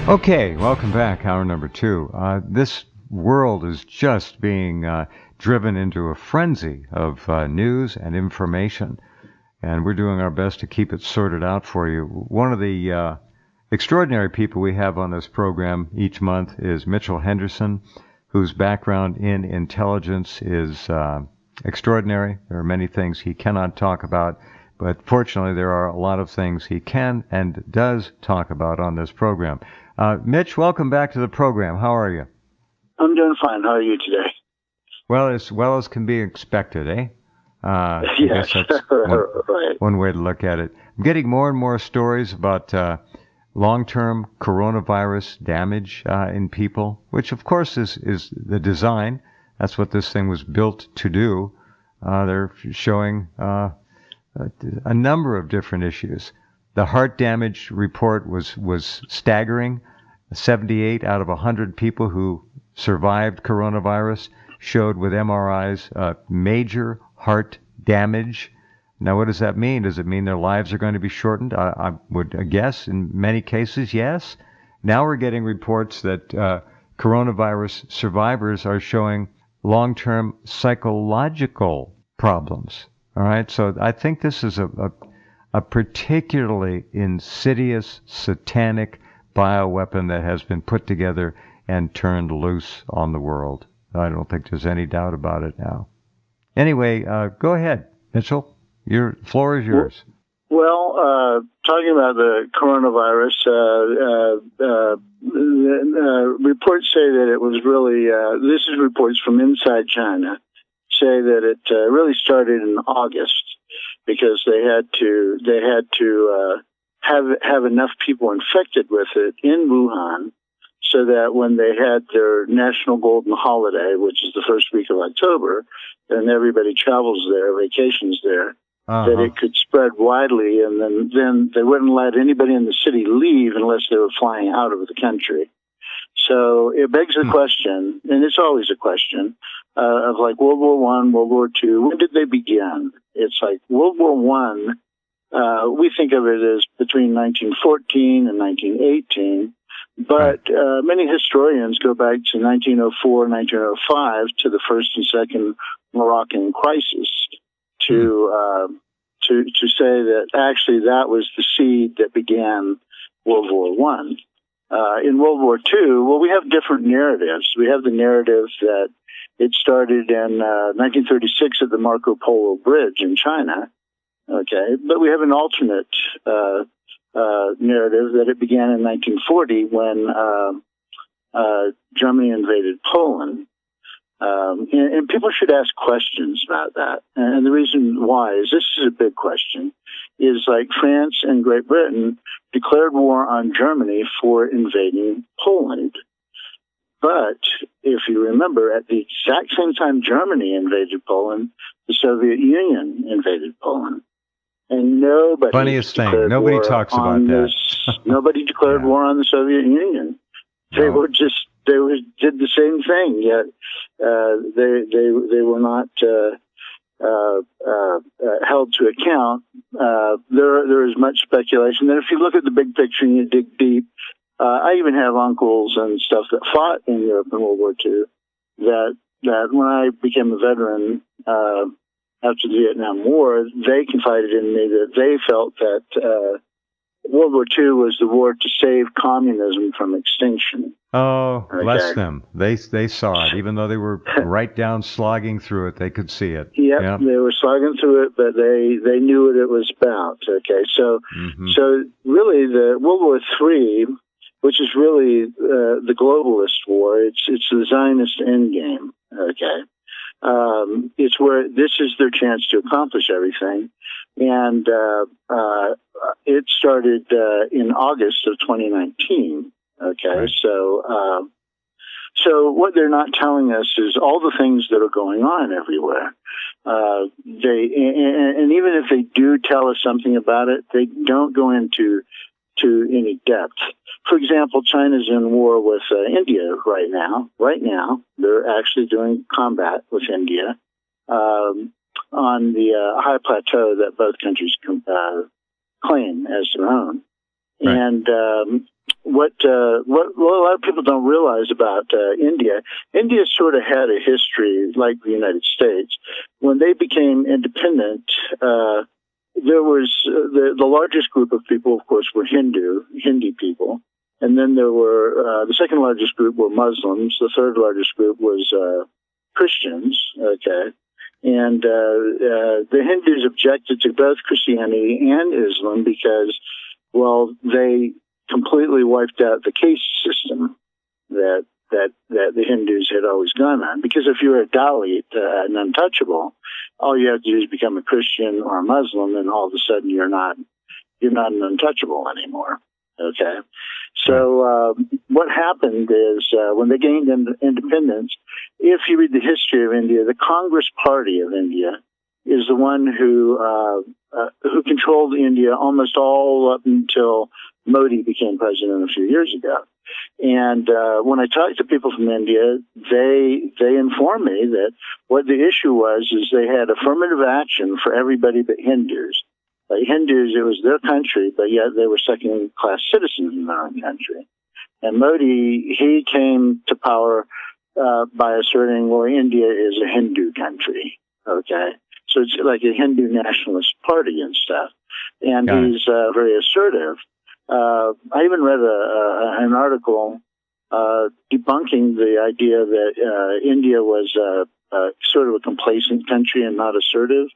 Okay, welcome back. Hour number two. This world is just being driven into a frenzy of news and information, and we're doing our best to keep it sorted out for you. One of the extraordinary people we have on this program each month is Mitchell Henderson, whose background in intelligence is extraordinary. There are many things he cannot talk about, but fortunately there are a lot of things he can and does talk about on this program. Mitch, welcome back to the program. How are you? I'm doing fine. How are you today? Well as can be expected, eh? I yes, guess that's one way to look at it. I'm getting more and more stories about long-term coronavirus damage in people, which of course is the design. That's what this thing was built to do. They're showing a number of different issues. The heart damage report was staggering. 78 out of 100 people who survived coronavirus showed with MRIs major heart damage. Now, what does that mean? Does it mean their lives are going to be shortened? I would guess in many cases, yes. Now we're getting reports that coronavirus survivors are showing long-term psychological problems. All right, so I think this is a particularly insidious, satanic bioweapon that has been put together and turned loose on the world. I don't think there's any doubt about it now. Anyway, go ahead, Mitchell. Your floor is yours. Well, talking about the coronavirus, reports say that it was really, this is reports from inside China, say that it really started in August because they had to have enough people infected with it in Wuhan so that when they had their National Golden Holiday, which is the first week of October, and everybody travels there, vacations there, that it could spread widely, and then they wouldn't let anybody in the city leave unless they were flying out of the country. So it begs the question, and it's always a question, of like World War I, World War II, when did they begin? It's like World War I, we think of it as between 1914 and 1918, but many historians go back to 1904, 1905 to the first and second Moroccan crisis to say that actually that was the seed that began World War I. In World War II, well, we have different narratives. We have the narrative that it started in 1936 at the Marco Polo Bridge in China, okay? But we have an alternate narrative that it began in 1940 when Germany invaded Poland. And people should ask questions about that. And the reason why is this is a big question, is like France and Great Britain declared war on Germany for invading Poland. But if you remember, at the exact same time Germany invaded Poland, the Soviet Union invaded Poland. And nobody funniest thing, nobody talks about that. Nobody declared war on the Soviet Union. They were did the same thing, yet they were not held to account. There is much speculation that if you look at the big picture and you dig deep, I even have uncles and stuff that fought in Europe in World War II. That when I became a veteran after the Vietnam War, they confided in me that they felt that World War II was the war to save communism from extinction. Oh, bless them. They saw it. Even though they were right down slogging through it, they could see it. Yep. They were slogging through it, but they knew what it was about. Okay, so really the World War III, which is really the globalist war, it's the Zionist endgame. Okay, it's where this is their chance to accomplish everything. And it started in August of 2019. Okay, right. So what they're not telling us is all the things that are going on everywhere. And even if they do tell us something about it, they don't go into any depth. For example, China's in war with India right now. Right now, they're actually doing combat with India. On the high plateau that both countries claim as their own. Right. And a lot of people don't realize about India. India sort of had a history like the United States. When they became independent, there was the largest group of people, of course, were Hindi people, and then there were the second largest group were Muslims. The third largest group was Christians. Okay. And the Hindus objected to both Christianity and Islam because, well, they completely wiped out the caste system that the Hindus had always gone on. Because if you're a Dalit, an untouchable, all you have to do is become a Christian or a Muslim, and all of a sudden you're not an untouchable anymore. Okay, so what happened is when they gained independence, if you read the history of India, the Congress Party of India is the one who controlled India almost all up until Modi became president a few years ago. And when I talk to people from India, they inform me that what the issue was is they had affirmative action for everybody but Hindus. Hindus, it was their country, but yet they were second-class citizens in their own country. And Modi, he came to power by asserting, well, India is a Hindu country, okay? So it's like a Hindu nationalist party and stuff. And he's very assertive. I even read an article debunking the idea that India was sort of a complacent country and not assertive.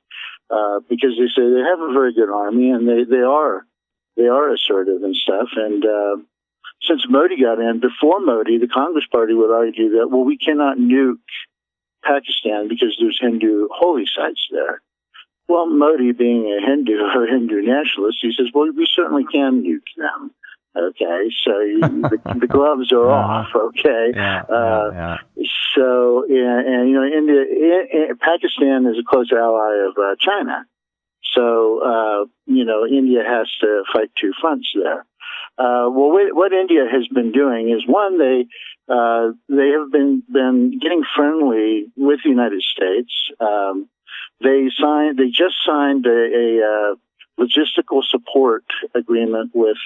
Because they say they have a very good army and they are assertive and stuff. And since Modi got in, before Modi, the Congress Party would argue that, well, we cannot nuke Pakistan because there's Hindu holy sites there. Well, Modi, being a Hindu or Hindu nationalist, he says, well, we certainly can nuke them. Okay, so the gloves are off. Okay, So India, Pakistan is a close ally of China. So India has to fight two fronts there. What India has been doing is one, they have been getting friendly with the United States. They just signed a logistical support agreement with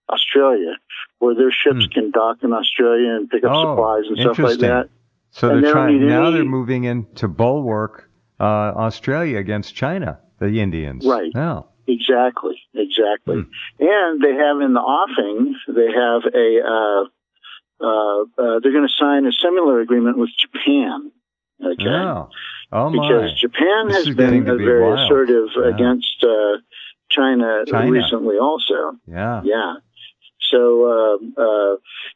Australia, where their ships can dock in Australia and pick up supplies and stuff like that. So they're moving into bulwark Australia against China, the Indians. Right. Oh. Exactly. And they have in the offing, they have they're going to sign a similar agreement with Japan. Okay. Because Japan has been very assertive against China recently also. Yeah. So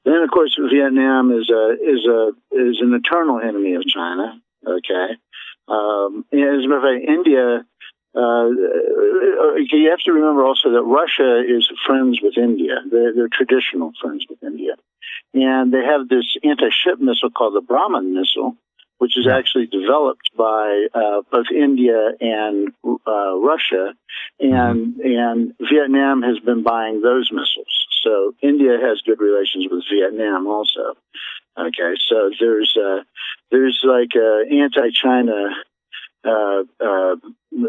then, of course, Vietnam is an eternal enemy of China. Okay. And as a matter of fact, India. You have to remember also that Russia is friends with India. They're traditional friends with India, and they have this anti-ship missile called the Brahman missile, which is actually developed by both India and Russia, and Vietnam has been buying those missiles. So India has good relations with Vietnam also. Okay, so there's like a anti-China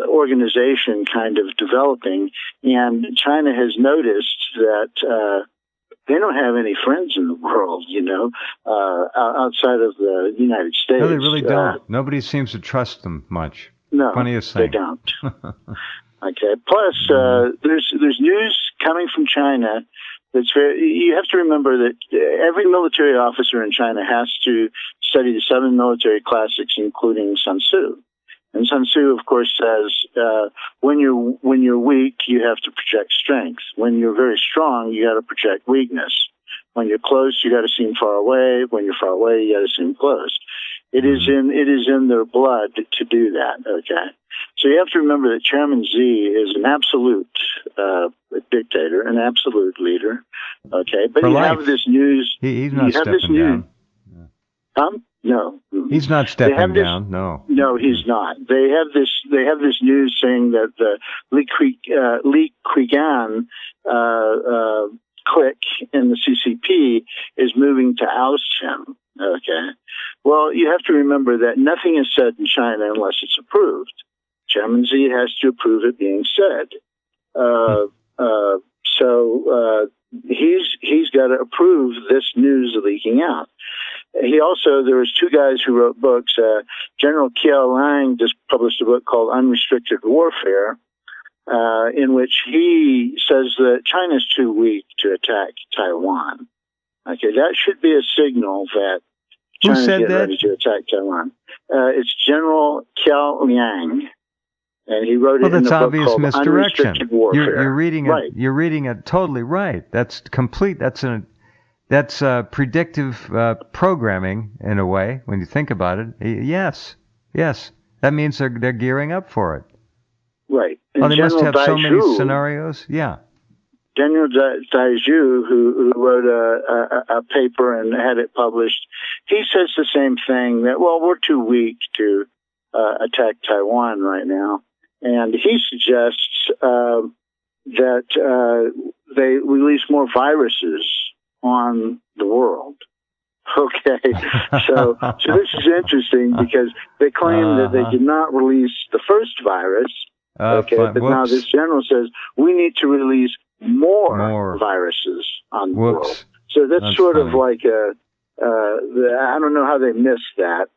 organization kind of developing, and China has noticed that they don't have any friends in the world, outside of the United States. No, they really don't. Nobody seems to trust them much. No, funny as thing. They don't. Okay. Plus, there's news coming from China that's you have to remember that every military officer in China has to study the 7 military classics, including Sun Tzu. And Sun Tzu, of course, says when you're weak, you have to project strength. When you're very strong, you got to project weakness. When you're close, you got to seem far away. When you're far away, you got to seem close. It is in their blood to do that. Okay, so you have to remember that Chairman Xi is an absolute dictator, an absolute leader. Okay, but you have this news. He's not stepping down. No, he's not stepping down. No, he's not. They have this news saying that the Li Keqiang clique in the CCP is moving to oust him. Okay. Well, you have to remember that nothing is said in China unless it's approved. Chairman Xi has to approve it being said. So he's got to approve this news leaking out. There was two guys who wrote books. General Kiao Lang just published a book called Unrestricted Warfare, in which he says that China's too weak to attack Taiwan. Okay, that should be a signal that China's getting ready to attack Taiwan. It's General Kiao Liang, and he wrote it in a book called Unrestricted Warfare. You're reading it totally right. That's complete. That's predictive programming in a way when you think about it. Yes. That means they're gearing up for it. Right. And they must have so many scenarios. Yeah. General Daiju, who wrote a paper and had it published, he says the same thing, that, well, we're too weak to attack Taiwan right now. And he suggests that they release more viruses on the world. Okay, so this is interesting because they claim that they did not release the first virus. But now this general says we need to release more viruses on the world. So that's sort of like I don't know how they missed that.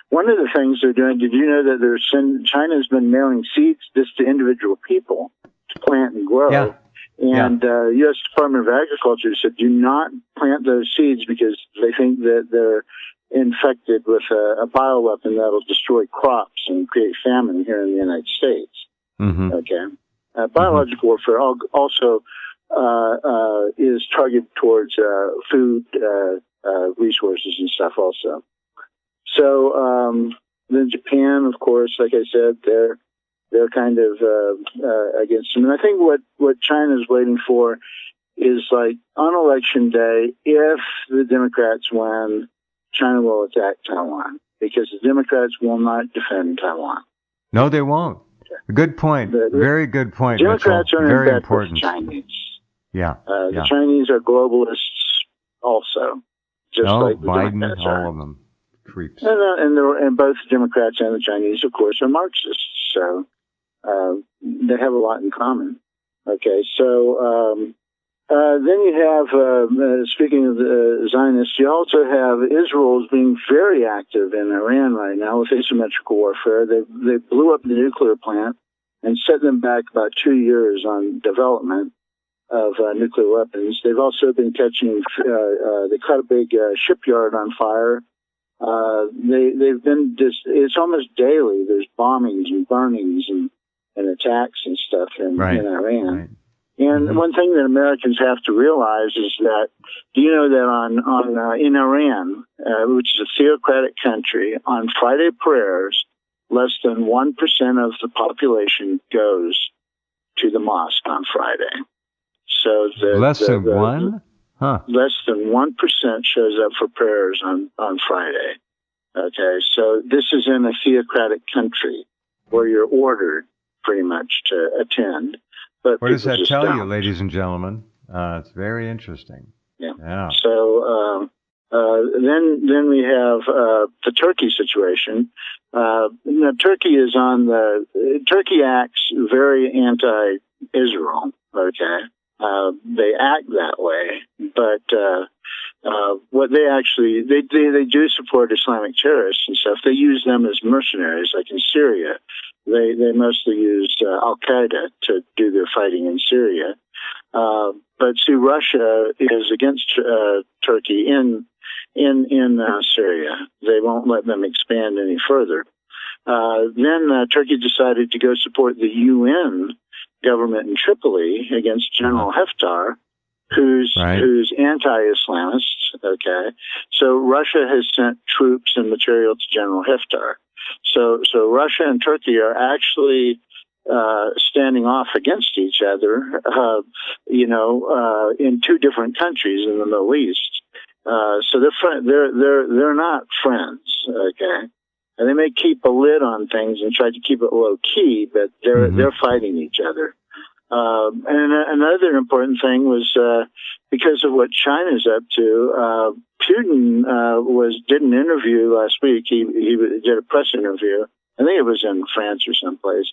One of the things they're doing, did you know that China's been mailing seeds just to individual people to plant and grow? Yeah. And U.S. Department of Agriculture said do not plant those seeds because they think that they're infected with a bioweapon that will destroy crops and create famine here in the United States. Mm-hmm. Okay. Biological warfare also is targeted towards food resources and stuff also. So then Japan, of course, like I said, they're kind of against them. And I think what China's waiting for is, like, on Election Day, if the Democrats win, China will attack Taiwan because the Democrats will not defend Taiwan. No, they won't. Good point. Very good point, Democrats Mitchell. are very in bed important. with the Chinese. Yeah. The Chinese are globalists also, just like the Biden, Democrats all are. of them. Creeps. And both the Democrats and the Chinese, of course, are Marxists. So they have a lot in common. Okay, so then you have, speaking of the Zionists, you also have Israel being very active in Iran right now with asymmetrical warfare. They blew up the nuclear plant and set them back about 2 years on development of nuclear weapons. They've also been catching, they caught a big shipyard on fire. They've been it's almost daily. There's bombings and burnings and attacks and stuff in Iran. Right. And one thing that Americans have to realize is that, do you know that in Iran, which is a theocratic country, on Friday prayers, less than 1% of the population goes to the mosque on Friday. So less than 1%? Huh. Less than 1% shows up for prayers on Friday. Okay, so this is in a theocratic country where you're ordered pretty much to attend. But what does that tell you, ladies and gentlemen? It's very interesting. Yeah. So then we have the Turkey situation. Turkey is Turkey acts very anti-Israel. Okay. They act that way, but what they actually they do support Islamic terrorists and stuff. They use them as mercenaries, like in Syria. They mostly use Al Qaeda to do their fighting in Syria. But see, Russia is against Turkey in Syria. They won't let them expand any further. Then Turkey decided to go support the UN government in Tripoli against General Haftar, who's anti-Islamist. Okay, so Russia has sent troops and material to General Haftar. So Russia and Turkey are actually standing off against each other, in two different countries in the Middle East. So they're not friends. Okay. And they may keep a lid on things and try to keep it low key, but they're fighting each other. And another important thing was because of what China's up to. Putin did an interview last week. He did a press interview. I think it was in France or someplace.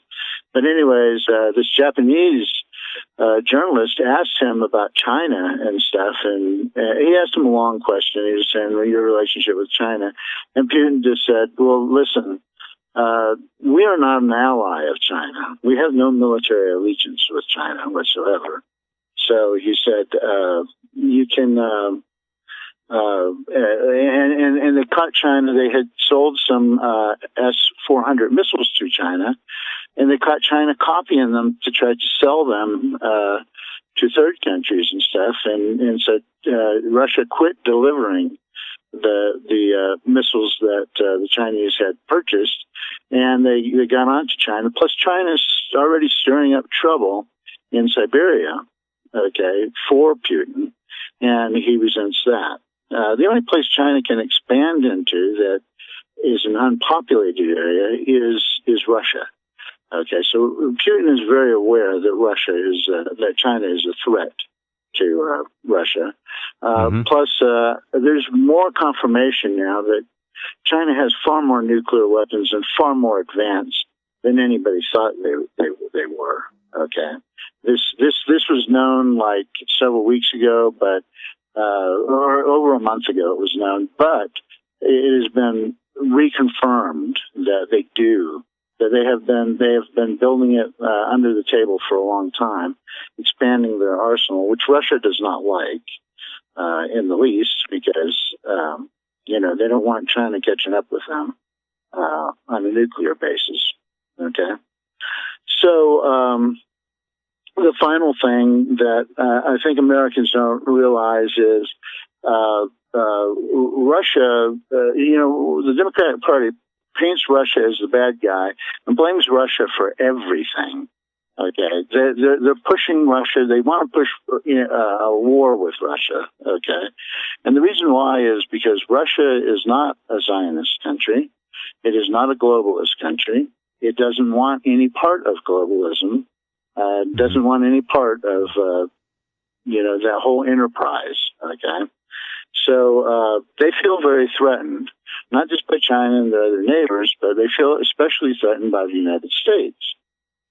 But anyways, this Japanese journalist asked him about China and stuff, and he asked him a long question. He was saying, well, your relationship with China. And Putin just said, well, listen, we are not an ally of China. We have no military allegiance with China whatsoever. So he said, you can, and they caught China. They had sold some S-400 missiles to China, and they caught China copying them to try to sell them to third countries and stuff. And so Russia quit delivering the missiles that the Chinese had purchased, and they got on to China. Plus, China's already stirring up trouble in Siberia, for Putin, and he resents that. The only place China can expand into that is an unpopulated area is Russia. Okay, so Putin is very aware that Russia is that China is a threat to Russia. Plus, there's more confirmation now that China has far more nuclear weapons and far more advanced than anybody thought they were. Okay, this was known like several weeks ago, but or over a month ago it was known, but it has been reconfirmed that they do. That they have been building it under the table for a long time, expanding their arsenal, which Russia does not like in the least, because they don't want China catching up with them on a nuclear basis. Okay, so the final thing that I think Americans don't realize is Russia. The Democratic Party paints Russia as the bad guy and blames Russia for everything. Okay, they're pushing Russia. They want to push a war with Russia. Okay, and the reason why is because Russia is not a Zionist country. It is not a globalist country. It doesn't want any part of globalism. Doesn't want any part of that whole enterprise. Okay. So they feel very threatened, not just by China and their other neighbors, but they feel especially threatened by the United States.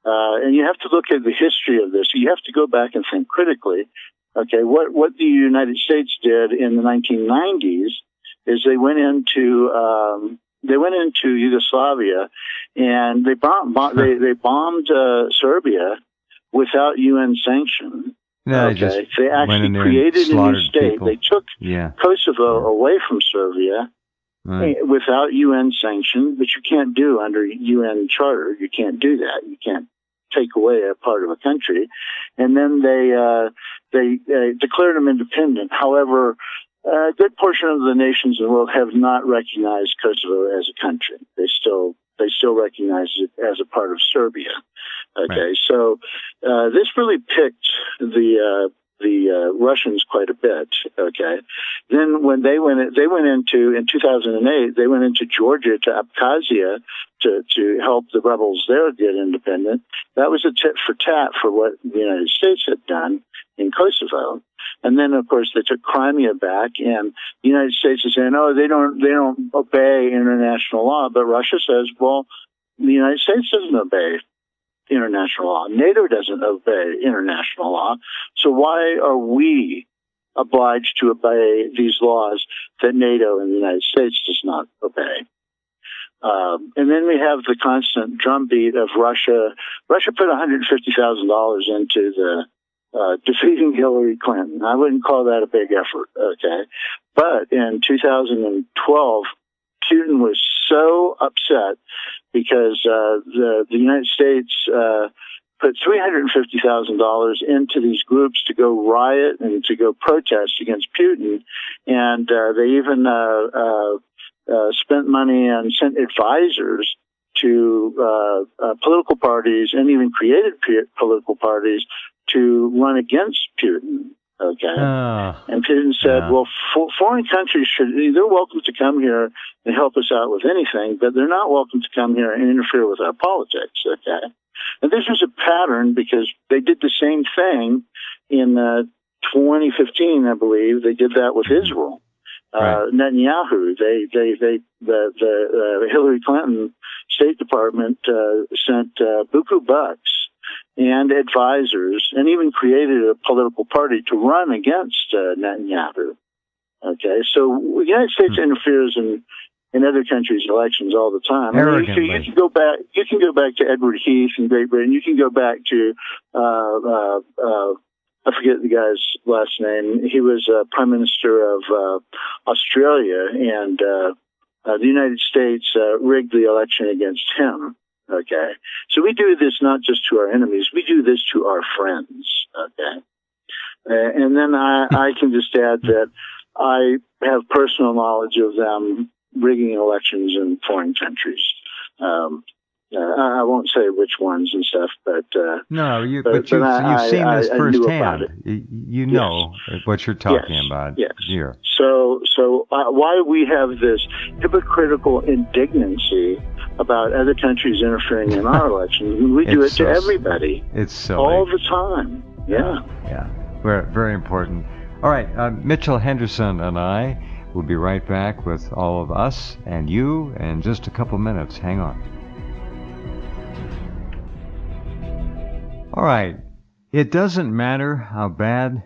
And you have to look at the history of this. You have to go back and think critically. Okay, what the United States did in the 1990s is they went into Yugoslavia, and they bombed Serbia without UN sanction. No, they actually created a new state. People. They took Kosovo away from Serbia without UN sanction, but you can't do under UN charter. You can't do that. You can't take away a part of a country. And then they declared them independent. However, a good portion of the nations in the world have not recognized Kosovo as a country. They still recognize it as a part of Serbia. Okay, right. So this really picked the Russians quite a bit. Okay, then when they went into in 2008, they went into Georgia to Abkhazia to help the rebels there get independent. That was a tit for tat for what the United States had done in Kosovo. And then, of course, they took Crimea back, and the United States is saying, "Oh, they don't obey international law." But Russia says, "Well, the United States doesn't obey international law. NATO doesn't obey international law. So why are we obliged to obey these laws that NATO and the United States does not obey?" And then we have the constant drumbeat of Russia. Russia put $150,000 into the defeating Hillary Clinton. I wouldn't call that a big effort, okay? But in 2012, Putin was so upset because the United States put $350,000 into these groups to go riot and to go protest against Putin, and they even spent money and sent advisors to political parties and even created political parties to run against Putin. Okay. And Putin said, well, foreign countries they're welcome to come here and help us out with anything, but they're not welcome to come here and interfere with our politics. Okay. And this was a pattern because they did the same thing in 2015, I believe. They did that with Israel. Right. Netanyahu, the Hillary Clinton State Department sent buku bucks and advisors, and even created a political party to run against Netanyahu. Okay, so the United States interferes in other countries' elections all the time. I mean, you can go back. You can go back to Edward Heath in Great Britain. You can go back to I forget the guy's last name. He was Prime Minister of Australia, and the United States rigged the election against him. Okay, so we do this not just to our enemies; we do this to our friends. Okay, and then I can just add that I have personal knowledge of them rigging elections in foreign countries. I won't say which ones and stuff, but no, you've seen this firsthand. You know what you're talking about. Yes. Here. So why we have this hypocritical indignancy about other countries interfering in our elections? We do it to everybody. It's silly. All the time. Yeah. Very, very important. All right, Mitchell Henderson and I will be right back with all of us and you in just a couple minutes. Hang on. All right. It doesn't matter how bad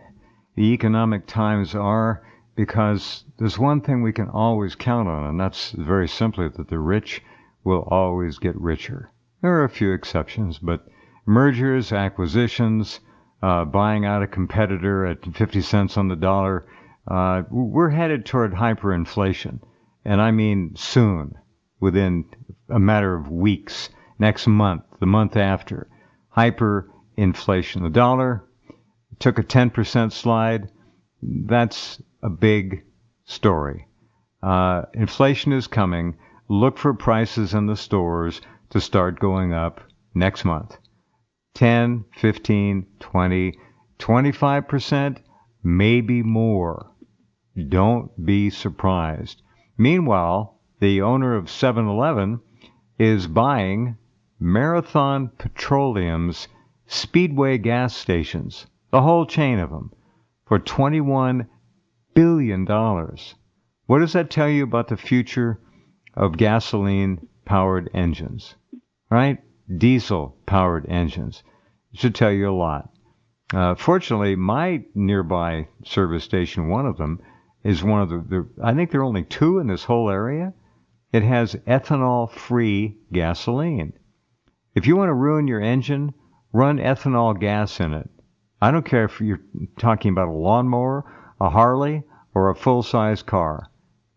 the economic times are, because there's one thing we can always count on, and that's very simply that the rich will always get richer. There are a few exceptions, but mergers, acquisitions, buying out a competitor at 50 cents on the dollar, we're headed toward hyperinflation. And I mean soon, within a matter of weeks, next month, the month after. Hyperinflation. The dollar took a 10% slide. That's a big story. Inflation is coming. Look for prices in the stores to start going up next month. 10, 15, 20, 25%, maybe more. Don't be surprised. Meanwhile, the owner of 7-Eleven is buying Marathon Petroleum's Speedway gas stations, the whole chain of them, for $21 billion. What does that tell you about the future of gasoline-powered engines, right? Diesel-powered engines. It should tell you a lot. Fortunately, my nearby service station, one of them, is one of the I think there are only two in this whole area. It has ethanol-free gasoline. If you want to ruin your engine, run ethanol gas in it. I don't care if you're talking about a lawnmower, a Harley, or a full-size car.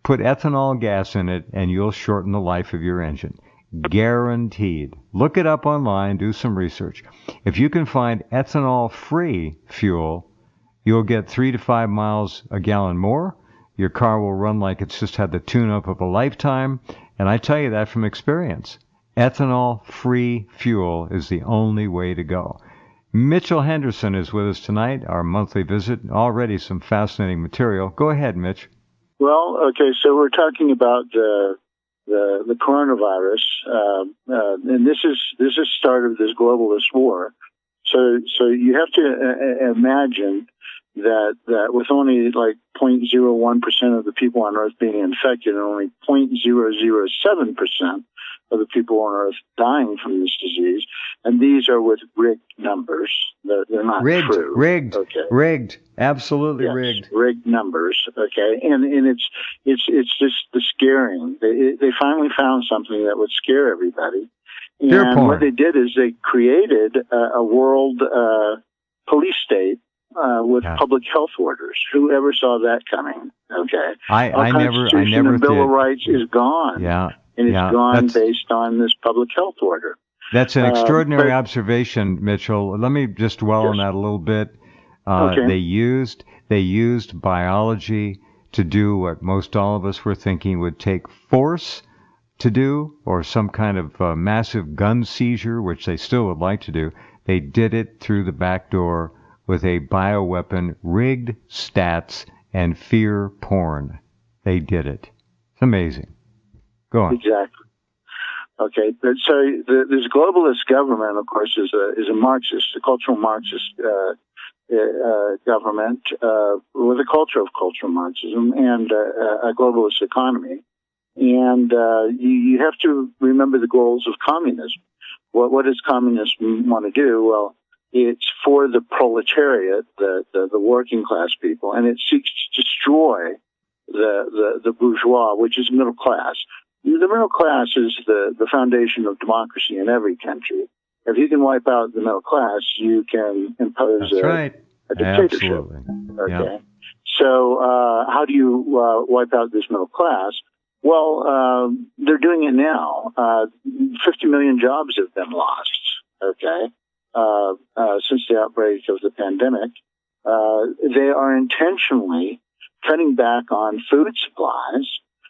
Put ethanol gas in it, and you'll shorten the life of your engine. Guaranteed. Look it up online, do some research. If you can find ethanol-free fuel, you'll get 3 to 5 miles a gallon more. Your car will run like it's just had the tune-up of a lifetime. And I tell you that from experience. Ethanol-free fuel is the only way to go. Mitchell Henderson is with us tonight, our monthly visit. Already some fascinating material. Go ahead, Mitch. Well, okay, so we're talking about the coronavirus, and this is the start of this globalist war. So you have to imagine that with only like 0.01% of the people on Earth being infected and only 0.007% of the people on Earth dying from this disease, and these are with rigged numbers. They're not true. Rigged, absolutely rigged. Rigged numbers. Okay, and it's just the scaring. They finally found something that would scare everybody. And what they did is they created a world police state with public health orders. Whoever saw that coming? Okay, I never the Bill did. of Rights is gone. Yeah. And it's gone based on this public health order. That's an extraordinary observation, Mitchell. Let me just dwell on that a little bit. They used biology to do what most all of us were thinking would take force to do, or some kind of massive gun seizure, which they still would like to do. They did it through the back door with a bioweapon, rigged stats, and fear porn. They did it. It's amazing. Go on. Exactly. Okay, but so this globalist government, of course, is a Marxist, a cultural Marxist government with a culture of cultural Marxism and a globalist economy. And you have to remember the goals of communism, what does communism want to do? Well, it's for the proletariat, the working class people, and it seeks to destroy the bourgeois, which is middle class. The middle class is the foundation of democracy in every country. If you can wipe out the middle class, you can impose a dictatorship. Absolutely. Okay. Yeah. So how do you wipe out this middle class? Well, they're doing it now. 50 million jobs have been lost, okay, since the outbreak of the pandemic. They are intentionally cutting back on food supplies.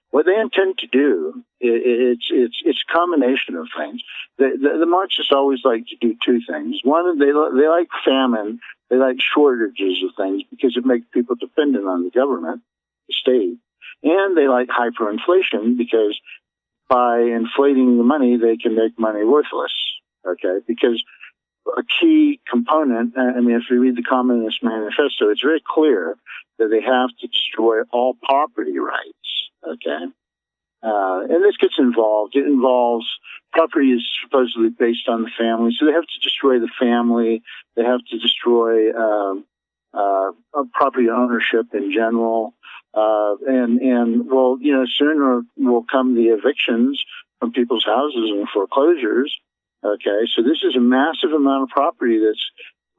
What they intend to do, it's a combination of things. The Marxists always like to do two things. One, they like famine. They like shortages of things because it makes people dependent on the government, the state. And they like hyperinflation because by inflating the money, they can make money worthless, okay? Because a key component, if you read the Communist Manifesto, it's very clear that they have to destroy all property rights, okay? And this gets involved. It involves property is supposedly based on the family, so they have to destroy the family. They have to destroy property ownership in general. Sooner will come the evictions from people's houses and foreclosures. Okay, so this is a massive amount of property that's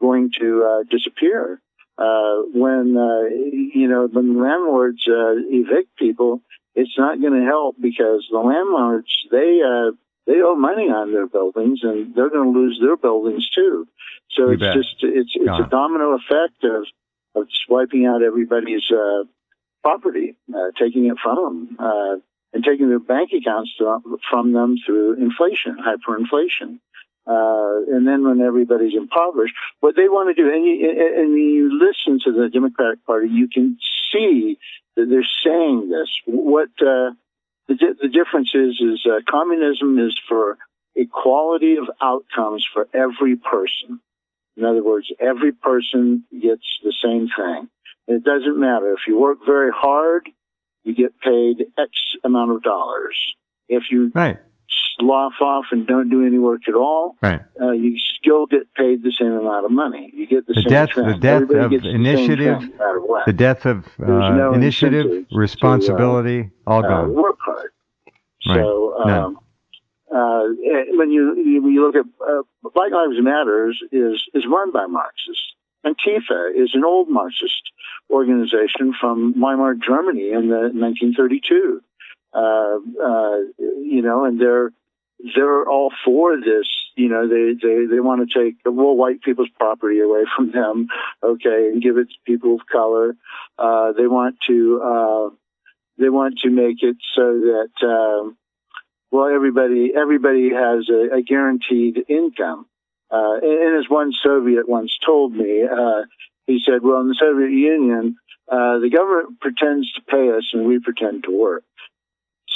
going to disappear. When landlords evict people, it's not going to help because the landlords, they owe money on their buildings and they're going to lose their buildings too. So it's a domino effect of just wiping out everybody's property, taking it from them, and taking their bank accounts from them through inflation, hyperinflation. And then when everybody's impoverished, what they want to do, and when you listen to the Democratic Party, you can see that they're saying this. What the difference is communism is for equality of outcomes for every person. In other words, every person gets the same thing. It doesn't matter. If you work very hard, you get paid X amount of dollars. If you slough off and don't do any work at all, you still get paid the same amount of money. You get the same thing. The death of initiative, the death of initiative, responsibility, all gone. Work hard. Right. So when you look at Black Lives Matter is run by Marxists. Antifa is an old Marxist organization from Weimar, Germany in 1932. And they're all for this. They want to take white people's property away from them, okay, and give it to people of color. They want to make it so that everybody has a guaranteed income. And as one Soviet once told me, he said, well, in the Soviet Union, the government pretends to pay us and we pretend to work.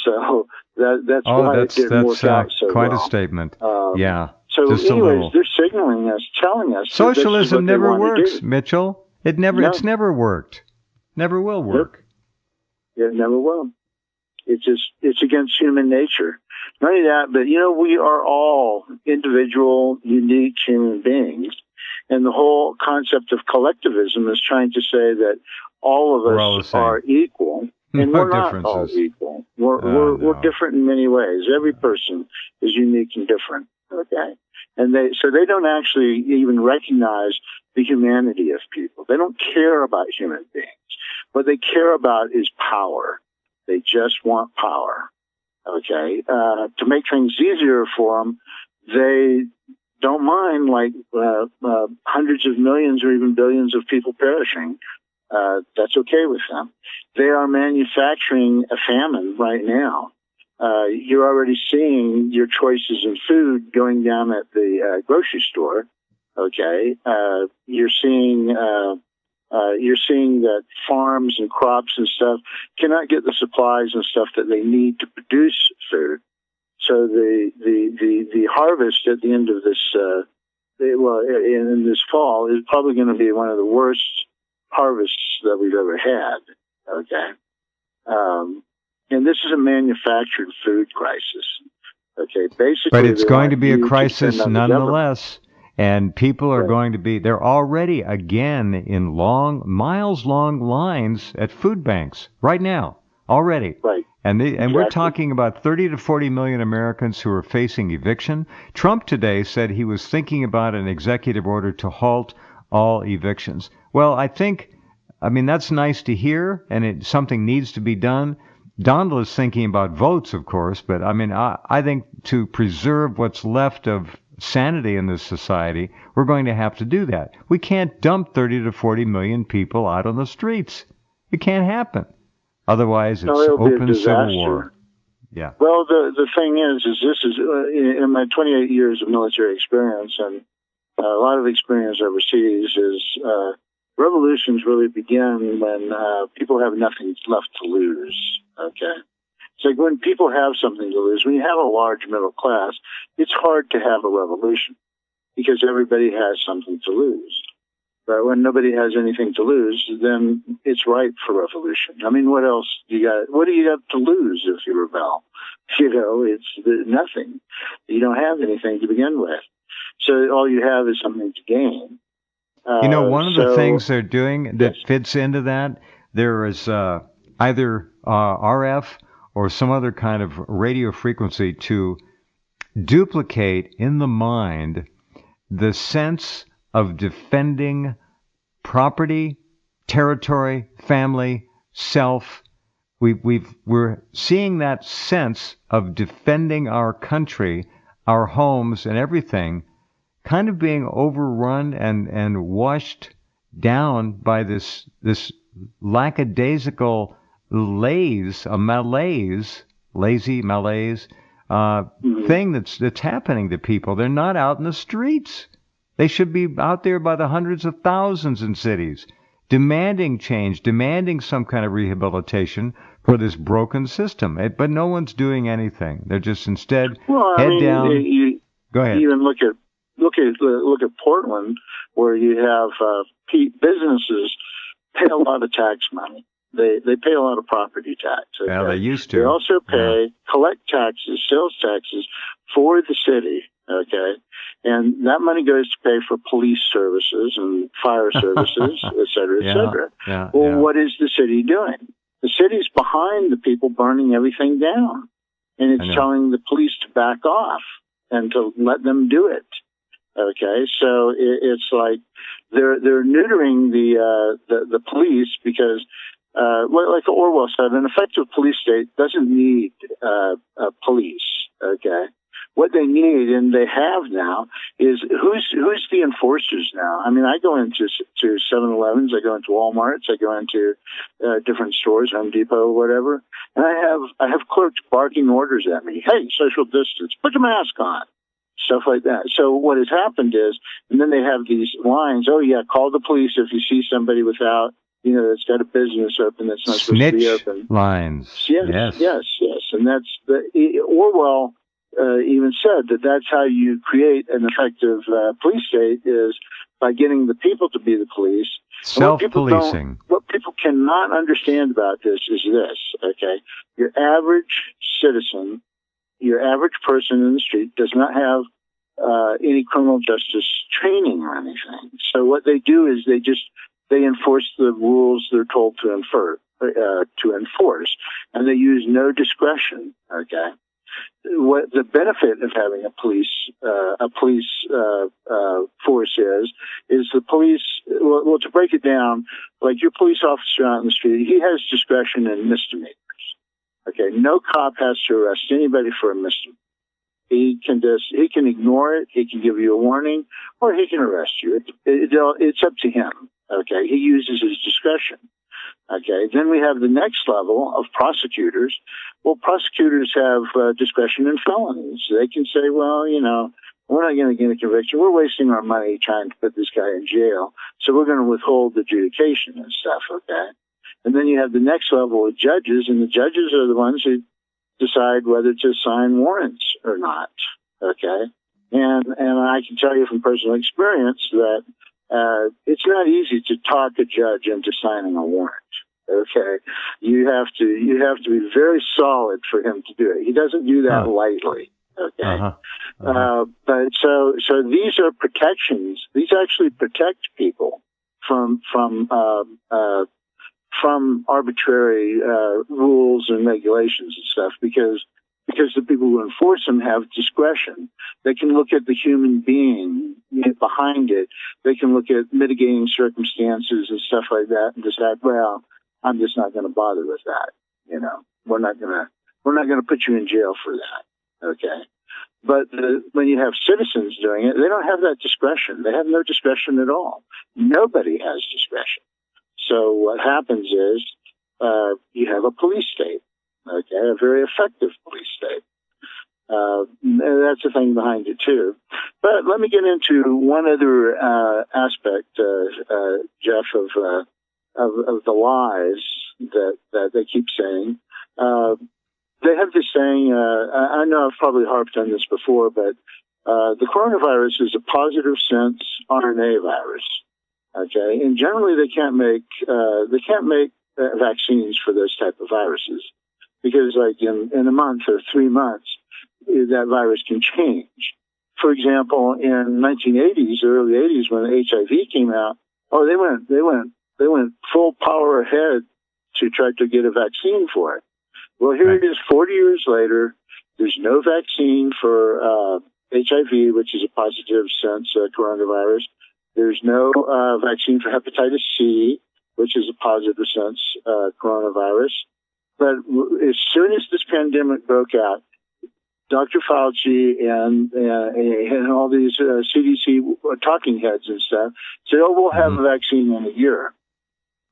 So that's why it didn't work out so quite well. A statement. Yeah. So anyways, they're signaling us, telling us socialism never works, Mitchell. It's never worked. Never will work. It never will. It's against human nature. Not only that, but we are all individual, unique human beings, and the whole concept of collectivism is trying to say that all of us are equal, and we're not all equal. We're different in many ways. Every person is unique and different. Okay, and they don't actually even recognize the humanity of people. They don't care about human beings. What they care about is power. They just want power. Okay, to make things easier for them, they don't mind hundreds of millions or even billions of people perishing. That's okay with them. They are manufacturing a famine right now. You're already seeing your choices in food going down at the grocery store. Okay, you're seeing that farms and crops and stuff cannot get the supplies and stuff that they need to produce food. So the harvest at the end of this, in this fall, is probably going to be one of the worst harvests that we've ever had. Okay, and this is a manufactured food crisis. Okay, basically, but it's going to be a you crisis depend on the government. nonetheless. And people are Right. going to be, they're already again in miles long lines at food banks right now, already. Right. And Exactly. we're talking about 30 to 40 million Americans who are facing eviction. Trump today said he was thinking about an executive order to halt all evictions. Well, I mean, that's nice to hear, and something needs to be done. Donald is thinking about votes, of course, but I mean, I think to preserve what's left of sanity in this society, we're going to have to do that. We can't dump 30 to 40 million people out on the streets. It can't happen. Otherwise, it's open civil war. Yeah. Well, the thing is this is in my 28 years of military experience and a lot of experience overseas is revolutions really begin when people have nothing left to lose. Okay. It's like when people have something to lose, when you have a large middle class, it's hard to have a revolution because everybody has something to lose. But when nobody has anything to lose, then it's ripe for revolution. I mean, what else do you got? What do you have to lose if you rebel? It's nothing. You don't have anything to begin with. So all you have is something to gain. One of the things they're doing that fits into that, there is either RF or some other kind of radio frequency to duplicate in the mind the sense of defending property, territory, family, self. We're seeing that sense of defending our country, our homes, and everything kind of being overrun and washed down by this lackadaisical lazy malaise thing that's happening to people. They're not out in the streets. They should be out there by the hundreds of thousands in cities, demanding change, demanding some kind of rehabilitation for this broken system. But no one's doing anything. They're just instead down. Go ahead. Even look at Portland, where you have businesses pay a lot of tax money. They pay a lot of property tax. Okay? Yeah, they used to. They also collect taxes, sales taxes for the city. Okay, and that money goes to pay for police services and fire services, et cetera, et cetera. What is the city doing? The city's behind the people burning everything down, and it's telling the police to back off and to let them do it. Okay, so it's like they're neutering the police because, like Orwell said, an effective police state doesn't need police. Okay, what they need and they have now is who's the enforcers now. I mean, I go into 7-Elevens, I go into Walmarts, I go into different stores, Home Depot, whatever, and I have clerks barking orders at me. Hey, social distance, put your mask on. Stuff like that. So what has happened is, and then they have these lines, oh yeah, call the police if you see somebody without, that's got a business open that's not supposed to be open. Lines. Yes. And that's Orwell even said that's how you create an effective police state is by getting the people to be the police. Self-policing. What people cannot understand about this is this, okay? Your average citizen, your average person in the street does not have any criminal justice training or anything. So what they do is they enforce the rules they're told to enforce, and they use no discretion. Okay, what the benefit of having a police force is the police. Well, to break it down, like your police officer out in the street, he has discretion in misdemeanors. Okay, no cop has to arrest anybody for a misdemeanor. He can ignore it. He can give you a warning, or he can arrest you. It's up to him. Okay, he uses his discretion. Okay, then we have the next level of prosecutors. Well, prosecutors have discretion in felonies. They can say, well, we're not going to get a conviction. We're wasting our money trying to put this guy in jail, so we're going to withhold adjudication and stuff. Okay. And then you have the next level of judges, and the judges are the ones who decide whether to sign warrants or not. Okay, and I can tell you from personal experience that it's not easy to talk a judge into signing a warrant. Okay, you have to be very solid for him to do it. He doesn't do that lightly. Okay. Uh-huh. But so these are protections. These actually protect people from arbitrary rules and regulations and stuff, because the people who enforce them have discretion. They can look at the human being behind it. They can look at mitigating circumstances and stuff like that, and decide, well, I'm just not going to bother with that. We're not going to put you in jail for that. Okay. But when you have citizens doing it, they don't have that discretion. They have no discretion at all. Nobody has discretion. So what happens is you have a police state, okay, a very effective police state. That's the thing behind it too. But let me get into one other aspect, Jeff, of the lies that they keep saying. They have this saying. I know I've probably harped on this before, but the coronavirus is a positive sense RNA virus. Okay, and generally they can't make vaccines for those type of viruses, because like in a month or 3 months, that virus can change. For example, in 1980s, early 80s, when the HIV came out, they went full power ahead to try to get a vaccine for it. Well, here it is 40 years later. There's no vaccine for HIV, which is a positive sense coronavirus. There's no vaccine for hepatitis C, which is a positive sense coronavirus. But as soon as this pandemic broke out, Dr. Fauci and all these CDC talking heads and stuff said, we'll have a vaccine in a year.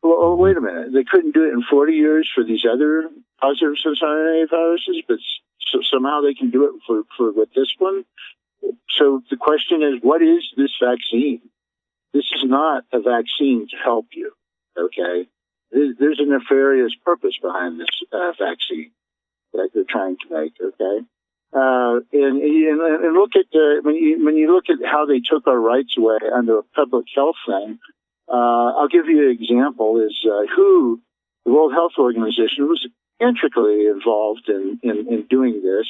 Well, wait a minute. They couldn't do it in 40 years for these other positive sense RNA viruses, but somehow they can do it for with this one. So the question is, what is this vaccine? This is not a vaccine to help you, okay? There's a nefarious purpose behind this vaccine that they're trying to make, okay? And look at when you look at how they took our rights away under a public health thing. I'll give you an example. Is who the World Health Organization was intricately involved in doing this,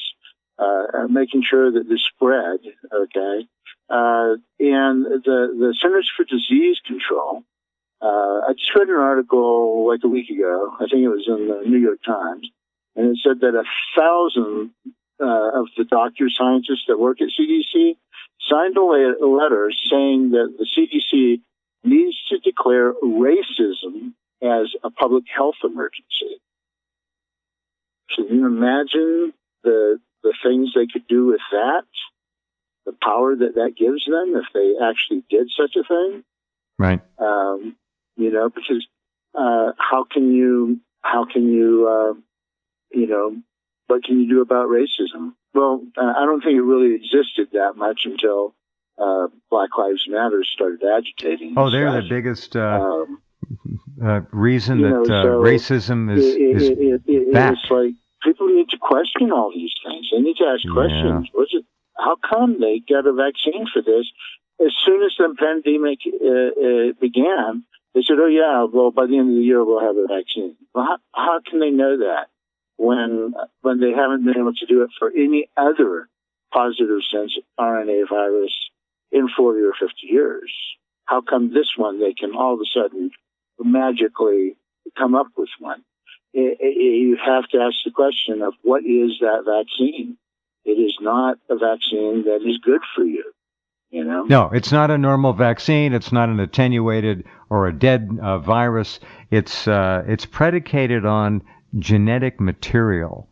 making sure that this spread, okay? And the Centers for Disease Control. I just read an article like a week ago. I think it was in the New York Times, and it said that 1,000 of the doctors, scientists that work at CDC signed a letter saying that the CDC needs to declare racism as a public health emergency. Can you imagine the things they could do with that? The power that gives them if they actually did such a thing? Right. Because how can you what can you do about racism? Well, I don't think it really existed that much until Black Lives Matter started agitating. Oh, they're the biggest reason that racism is back. It's like people need to question all these things. They need to ask questions. How come they got a vaccine for this? As soon as the pandemic began, they said, by the end of the year we'll have a vaccine. Well, how can they know that when they haven't been able to do it for any other positive sense RNA virus in 40 or 50 years? How come this one they can all of a sudden magically come up with one? You have to ask the question of what is that vaccine? It is not a vaccine that is good for you. No, it's not a normal vaccine. It's not an attenuated or a dead virus. It's predicated on genetic material,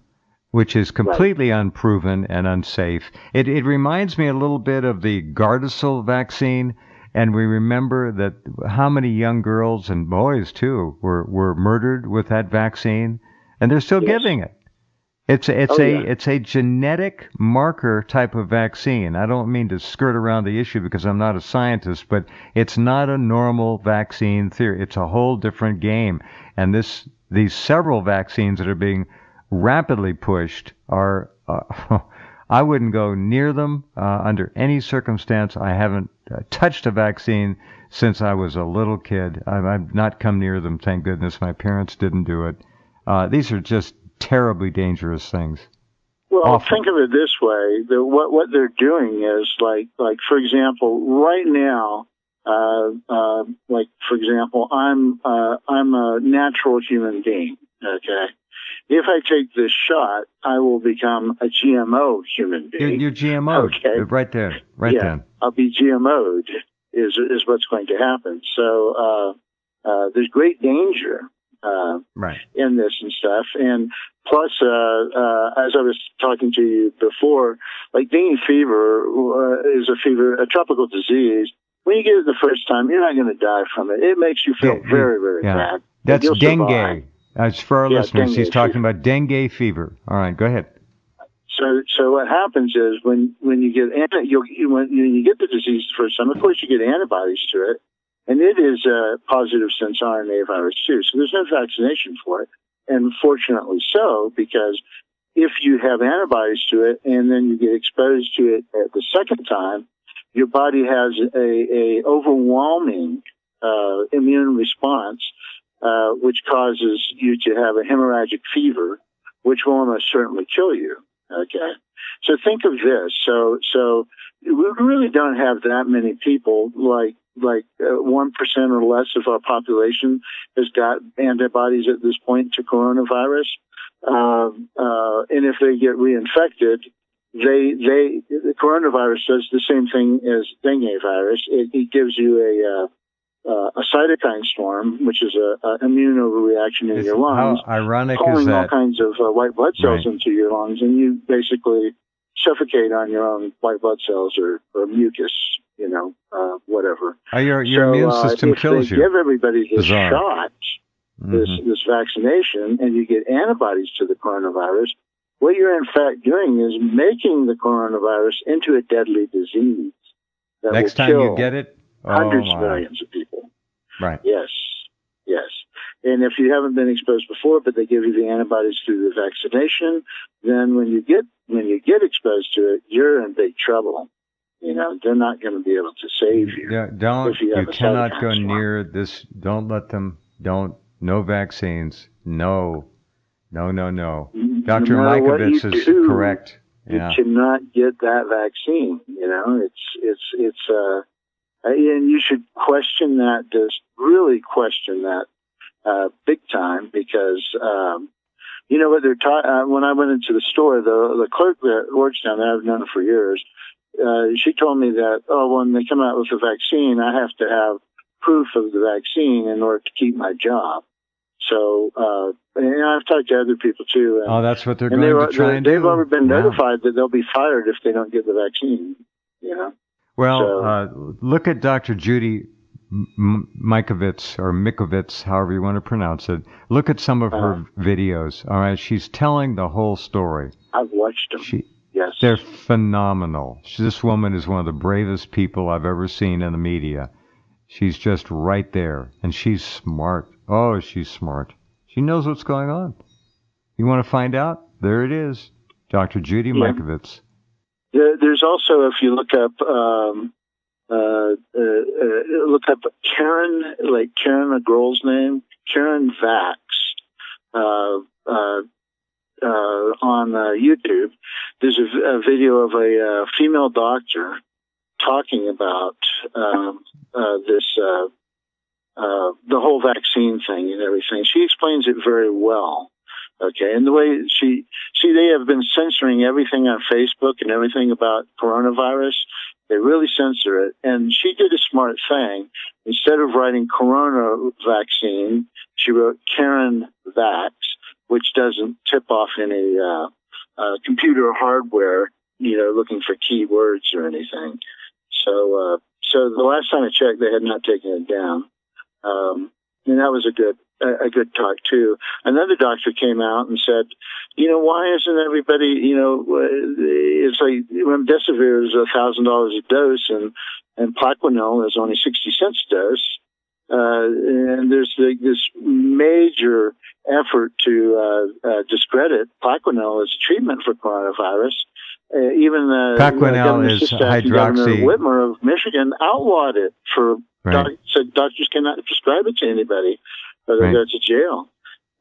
which is completely unproven and unsafe. It reminds me a little bit of the Gardasil vaccine, and we remember that how many young girls and boys too were murdered with that vaccine, and they're still giving it. It's a genetic marker type of vaccine. I don't mean to skirt around the issue because I'm not a scientist, but it's not a normal vaccine theory. It's a whole different game. And these several vaccines that are being rapidly pushed are, I wouldn't go near them under any circumstance. I haven't touched a vaccine since I was a little kid. I've not come near them, thank goodness. My parents didn't do it. These are just terribly dangerous things. Well, awful. think of it this way: what they're doing is like for example, right now, like for example, I'm a natural human being. Okay, if I take this shot, I will become a GMO human being. You're GMO'd. Okay, Right there, then. I'll be GMO'd is what's going to happen. So there's great danger in this and stuff. And plus, as I was talking to you before, like dengue fever is a tropical disease. When you get it the first time, you're not going to die from it. It makes you feel very, very bad. That's dengue. Survive. As for our listeners, he's talking about dengue fever. All right, go ahead. So what happens is when you get when you get the disease the first time, of course you get antibodies to it, and it is a positive sense RNA virus too. So there's no vaccination for it, and fortunately so, because if you have antibodies to it and then you get exposed to it at the second time, your body has a overwhelming immune response, which causes you to have a hemorrhagic fever, which will almost certainly kill you. Okay, so think of this. So we really don't have that many people, like 1% or less of our population has got antibodies at this point to coronavirus. And if they get reinfected, the coronavirus does the same thing as dengue virus. It gives you a cytokine storm, which is an immune overreaction in your lungs. How ironic pulling is that? all kinds of white blood cells into your lungs, and you basically suffocate on your own white blood cells or mucus, whatever. Your immune system kills you. If they give everybody this shot, this vaccination, and you get antibodies to the coronavirus, what you're in fact doing is making the coronavirus into a deadly disease that next will time kill you get it, hundreds of millions of people. Right. Yes. And if you haven't been exposed before, but they give you the antibodies through the vaccination, then when you get exposed to it, you're in big trouble. They're not going to be able to save you. You cannot go near this. Don't let them. No vaccines. No. Dr. Mikovits is correct. You cannot get that vaccine. And you should question that. Just really question that big time, because what they're taught. When I went into the store, the clerk that works down there, I've known her for years. She told me that when they come out with a vaccine, I have to have proof of the vaccine in order to keep my job. So, and I've talked to other people too. That's what they're going to try and do. They've already been notified that they'll be fired if they don't get the vaccine. Well, look at Dr. Judy Mikovits, however you want to pronounce it. Look at some of her videos. All right, she's telling the whole story. I've watched them. Yes, they're phenomenal. This woman is one of the bravest people I've ever seen in the media. She's just right there, and she's smart. Oh, she's smart. She knows what's going on. You want to find out? There it is, Dr. Judy Mikovits. There's also, if you look up Karen, like Karen, a girl's name, Karen Vax, on YouTube. There's a video of a female doctor talking about the whole vaccine thing and everything. She explains it very well. Okay, and the way they have been censoring everything on Facebook and everything about coronavirus. They really censor it. And she did a smart thing. Instead of writing corona vaccine, she wrote Karen Vax, which doesn't tip off any computer hardware, looking for keywords or anything. So the last time I checked, they had not taken it down. And that was a good talk too. Another doctor came out and said, why isn't everybody, it's like remdesivir is $1,000 a dose and Plaquenil is only 60 cents a dose. And there's this major effort to discredit Plaquenil as a treatment for coronavirus. Even Plaquenil is hydroxy. Governor Whitmer of Michigan outlawed it said doctors cannot prescribe it to anybody, or they go to jail.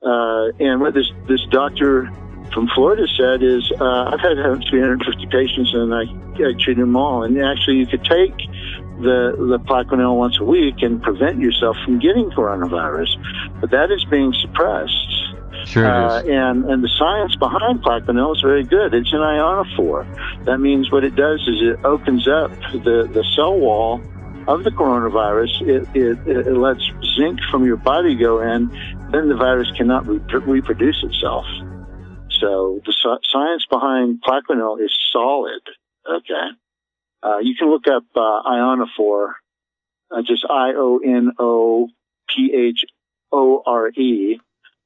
And what this doctor from Florida said is, I've had 350 patients and I treat them all. And actually, you could take the Plaquenil once a week and prevent yourself from getting coronavirus, but that is being suppressed. Sure it is. And the science behind Plaquenil is very good. It's an ionophore. That means what it does is it opens up the cell wall of the coronavirus. It lets zinc from your body go in, then the virus cannot reproduce itself. So the science behind Plaquenil is solid. Okay, you can look up ionophore, just IONOPHORE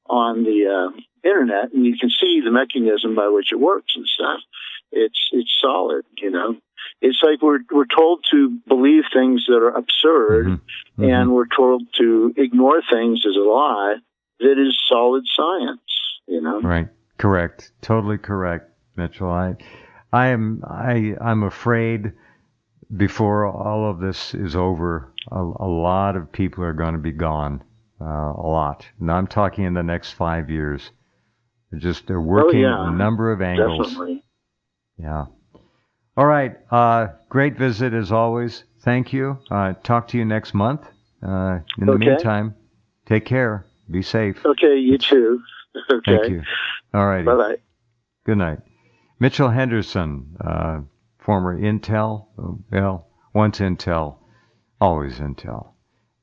on the internet, and you can see the mechanism by which it works and stuff. It's solid, you know. It's like we're told to believe things that are absurd, mm-hmm. and we're told to ignore things as a lie that is solid science, you know. Right. Correct. Totally correct, Mitchell. I'm afraid before all of this is over, a lot of people are going to be gone. A lot. And I'm talking in the next 5 years. They're working a number of angles. Definitely. Yeah. All right. Great visit as always. Thank you. Talk to you next month. In the meantime, take care. Be safe. Okay, you too. Okay. Thank you. All right. Bye-bye. Good night. Mitchell Henderson, former Intel. Well, once Intel, always Intel.